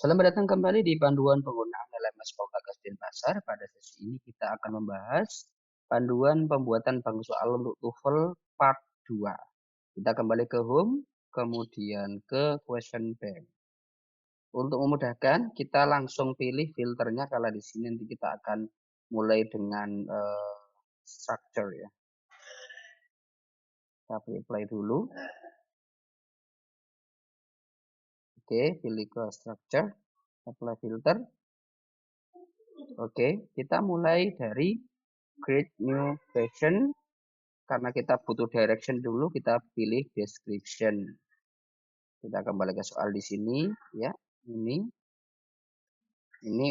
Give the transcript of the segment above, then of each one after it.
Selamat datang kembali di panduan penggunaan LMS Poltekkes Denpasar. Pada sesi ini kita akan membahas panduan pembuatan bank soal untuk TOEFL part 2. Kita kembali ke home, kemudian ke question bank. Untuk memudahkan, kita langsung pilih filternya. Kalau di sini nanti kita akan mulai dengan structure ya. Kita apply dulu. Oke, pilih ke structure, apply filter. Oke, kita mulai dari create new question. Karena kita butuh direction dulu, kita pilih description. Kita kembali ke soal di sini ya. Ini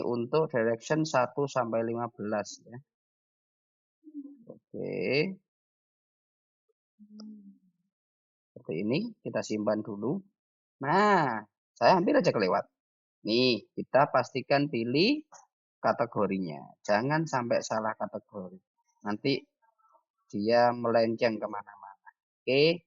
untuk direction 1 sampai 15 ya. Oke. Seperti ini, kita simpan dulu. Nah, saya hampir aja kelewat. Nih, kita pastikan pilih kategorinya. Jangan sampai salah kategori. Nanti dia melenceng kemana-mana. Oke,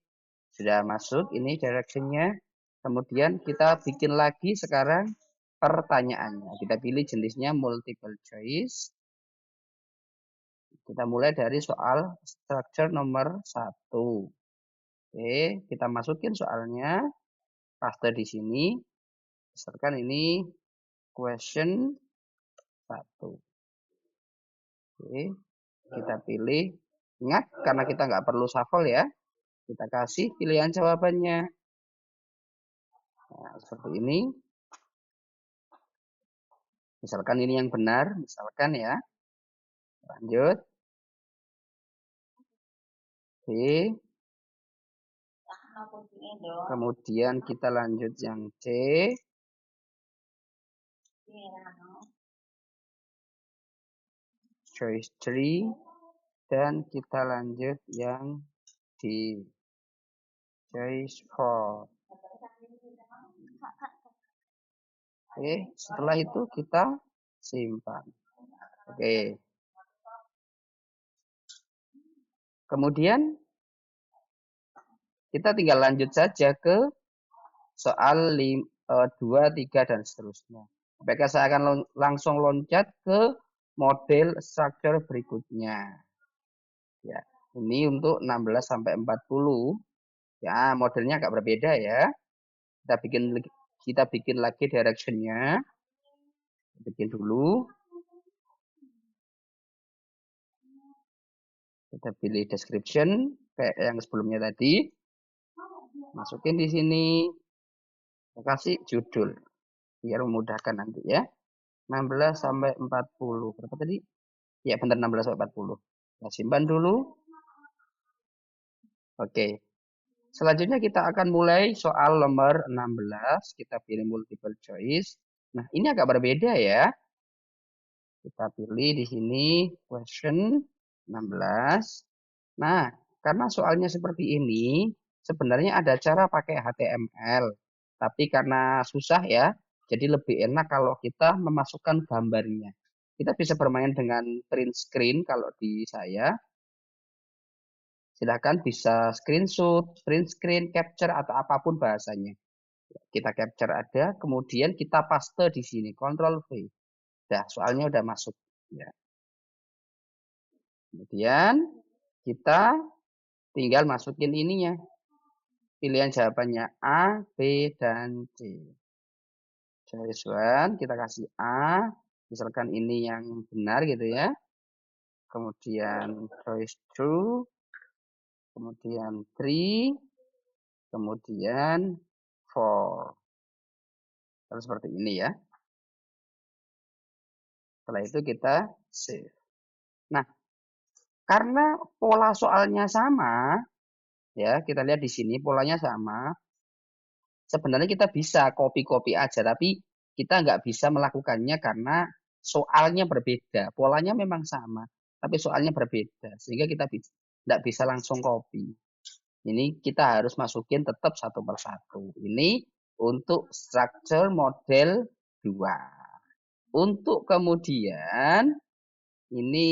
sudah masuk ini directionnya. Kemudian kita bikin lagi sekarang pertanyaannya. Kita pilih jenisnya multiple choice. Kita mulai dari soal structure nomor 1. Oke, kita masukin soalnya. Paste di sini. Misalkan ini question 1. Oke, kita pilih. Ingat, karena kita nggak perlu shuffle ya. Kita kasih pilihan jawabannya. Nah, seperti ini. Misalkan ini yang benar, misalkan ya. Lanjut. Oke. Kemudian kita lanjut yang C. Choice 3. Dan kita lanjut yang D. Choice 4. Oke, setelah itu kita simpan. Oke. Kemudian kita tinggal lanjut saja ke soal 2, 3, dan seterusnya. Apakah saya akan langsung loncat ke model structure berikutnya. Ya, ini untuk 16 sampai 40. Ya, modelnya agak berbeda ya. Kita bikin lagi directionnya. Bikin dulu. Kita pilih description kayak yang sebelumnya tadi. Masukin di sini. Kasih judul biar memudahkan nanti ya. 16 sampai 40. Berapa tadi? Ya, benar 16 sampai 40. Kita simpan dulu. Oke. Selanjutnya kita akan mulai soal nomor 16. Kita pilih multiple choice. Nah, ini agak berbeda ya. Kita pilih di sini question 16. Nah, karena soalnya seperti ini, sebenarnya ada cara pakai HTML. Tapi karena susah ya, jadi lebih enak kalau kita memasukkan gambarnya. Kita bisa bermain dengan print screen kalau di saya. Silakan bisa screenshot, print screen, capture, atau apapun bahasanya. Kita capture ada, kemudian kita paste di sini, Ctrl V. Dah, soalnya udah masuk. Ya. Kemudian kita tinggal masukin ininya. Pilihan jawabannya A, B, dan C. Choice 1, kita kasih A. Misalkan ini yang benar gitu ya. Kemudian choice 2. Kemudian 3. Kemudian 4. Terus seperti ini ya. Setelah itu kita save. Nah, karena pola soalnya sama, ya kita lihat di sini polanya sama. Sebenarnya kita bisa copy-copy aja, tapi kita nggak bisa melakukannya karena soalnya berbeda. Polanya memang sama, tapi soalnya berbeda. Sehingga kita nggak bisa langsung copy. Ini kita harus masukin tetap satu persatu. Ini untuk structure model 2. Untuk kemudian ini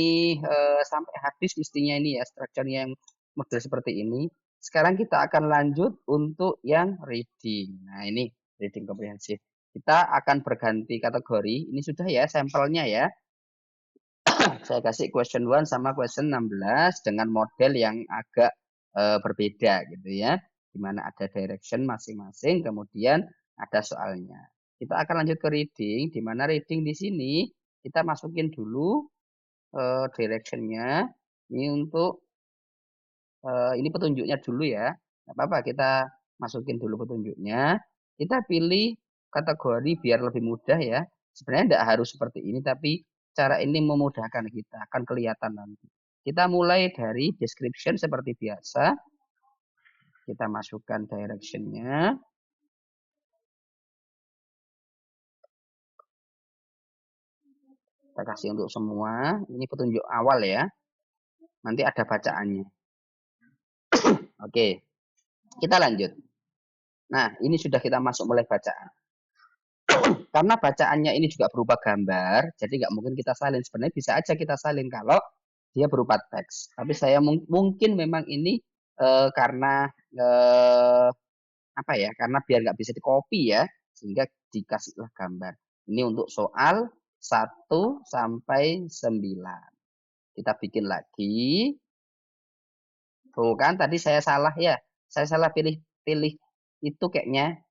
sampai habis mestinya ini ya strukturnya yang model seperti ini. Sekarang kita akan lanjut untuk yang reading. Nah, ini reading komprehensif. kita akan berganti kategori. Ini sudah ya sampelnya ya. Saya kasih question 1 sama question 16 dengan model yang agak berbeda gitu ya. Di mana ada direction masing-masing, kemudian ada soalnya. Kita akan lanjut ke reading, di mana reading di sini kita masukin dulu directionnya. Ini untuk ini petunjuknya dulu ya. Nggak apa-apa, kita masukin dulu petunjuknya. Kita pilih kategori biar lebih mudah ya. Sebenarnya tidak harus seperti ini, tapi cara ini memudahkan kita, akan kelihatan nanti. Kita mulai dari description seperti biasa. Kita masukkan directionnya. Kita kasih untuk semua. Ini petunjuk awal ya. Nanti ada bacaannya. Oke, kita lanjut. Nah, ini sudah kita masuk mulai bacaan. Karena bacaannya ini juga berupa gambar, jadi nggak mungkin kita salin. Sebenarnya bisa aja kita salin kalau dia berupa teks. Tapi saya mungkin memang ini karena apa ya? Karena biar nggak bisa di-copy ya, sehingga dikasihlah gambar. Ini untuk soal 1 sampai 9. Kita bikin lagi. Tuh kan tadi saya salah ya. Saya salah pilih itu kayaknya.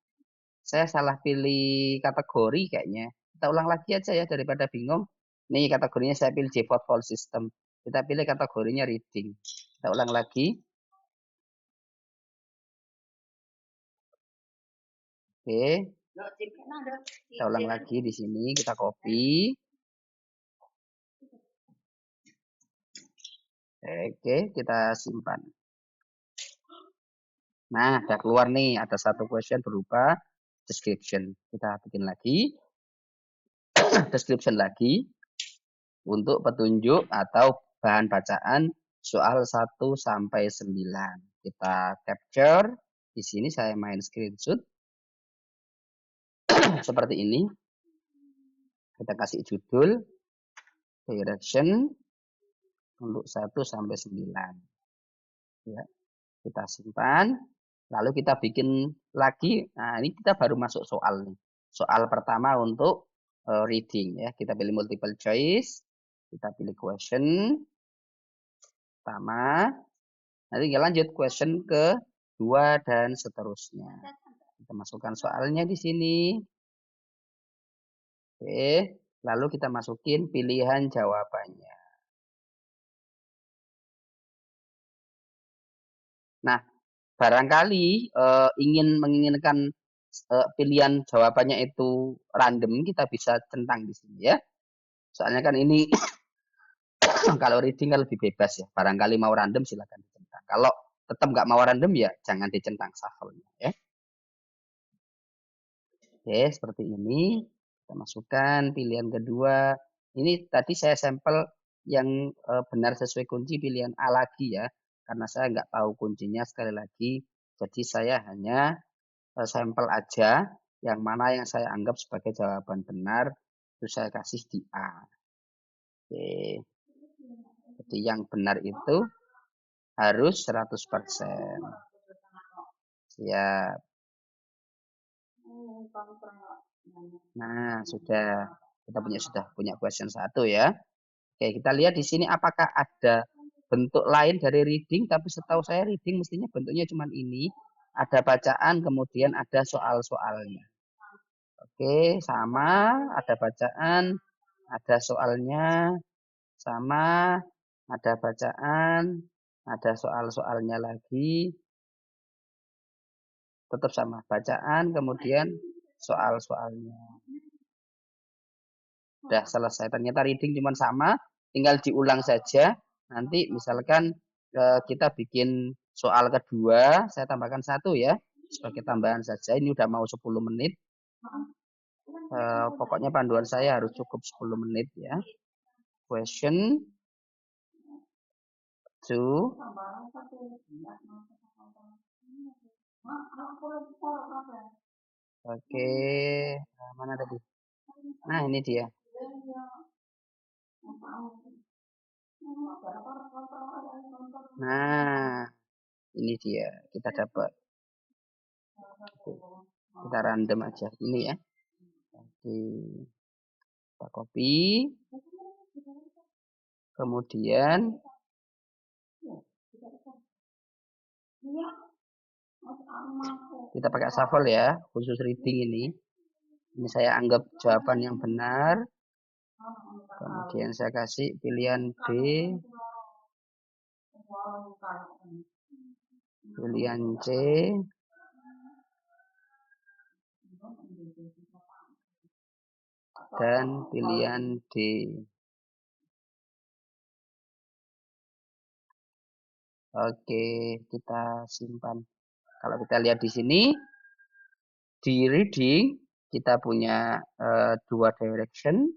Saya salah pilih kategori kayaknya. Kita ulang lagi aja ya daripada bingung. Nih kategorinya saya pilih default file system. Kita pilih kategorinya reading. Kita ulang lagi. Oke. Kita ulang lagi di sini. Kita copy. Oke, kita simpan. Nah, udah keluar nih. Ada satu question berupa description. Kita bikin lagi. Description lagi. Untuk petunjuk atau bahan bacaan soal 1 sampai 9. Kita capture. Di sini saya main screenshot. Seperti ini. Kita kasih judul. Direction. Untuk 1 sampai 9. Ya, kita simpan. Lalu kita bikin lagi. Nah, ini kita baru masuk soal nih. Soal pertama untuk reading ya. Kita pilih multiple choice. Kita pilih question. Pertama. Nanti kita lanjut question ke 2 dan seterusnya. Kita masukkan soalnya di sini. Oke, lalu kita masukin pilihan jawabannya. Nah, barangkali menginginkan pilihan jawabannya itu random, kita bisa centang di sini ya. Soalnya kan ini kalau reading kan lebih bebas ya. Barangkali mau random silakan dicentang. Kalau tetap nggak mau random ya jangan dicentang shuffle-nya ya. Oke, seperti ini. Kita masukkan pilihan kedua. Ini tadi saya sampel yang benar sesuai kunci pilihan A lagi ya. Karena saya nggak tahu kuncinya sekali lagi. Jadi saya hanya sampel aja yang mana yang saya anggap sebagai jawaban benar. Terus saya kasih di A. Oke. Jadi yang benar itu harus 100%. Siap. Nah, sudah. Kita sudah punya question 1 ya. Oke, kita lihat di sini apakah ada bentuk lain dari reading, tapi setahu saya reading mestinya bentuknya cuma ini. Ada bacaan, kemudian ada soal-soalnya. Oke, sama, ada bacaan, ada soalnya, sama, ada bacaan, ada soal-soalnya lagi. Tetap sama, bacaan, kemudian soal-soalnya. Udah selesai. Ternyata reading cuma sama, tinggal diulang saja. Nanti misalkan kita bikin soal kedua, saya tambahkan 1 ya, sebagai tambahan saja. Ini udah mau 10 menit. Pokoknya panduan saya harus cukup 10 menit ya. Question 2. Oke, mana tadi? Nah, ini dia. Nah, ini dia. Kita dapat. Kita random aja. Ini ya. Oke. Kita copy. Kemudian kita pakai shuffle ya, khusus reading ini. Ini saya anggap jawaban yang benar. Kemudian saya kasih pilihan B. Pilihan C. Dan pilihan D. Oke, kita simpan. Kalau kita lihat di sini, di reading kita punya dua direction.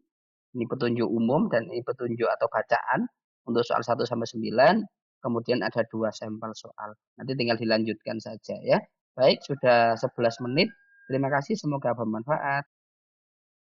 Ini petunjuk umum dan ini petunjuk atau bacaan untuk soal 1 sampai 9. Kemudian ada 2 sampel soal. Nanti tinggal dilanjutkan saja ya. Baik, sudah 11 menit. Terima kasih, semoga bermanfaat.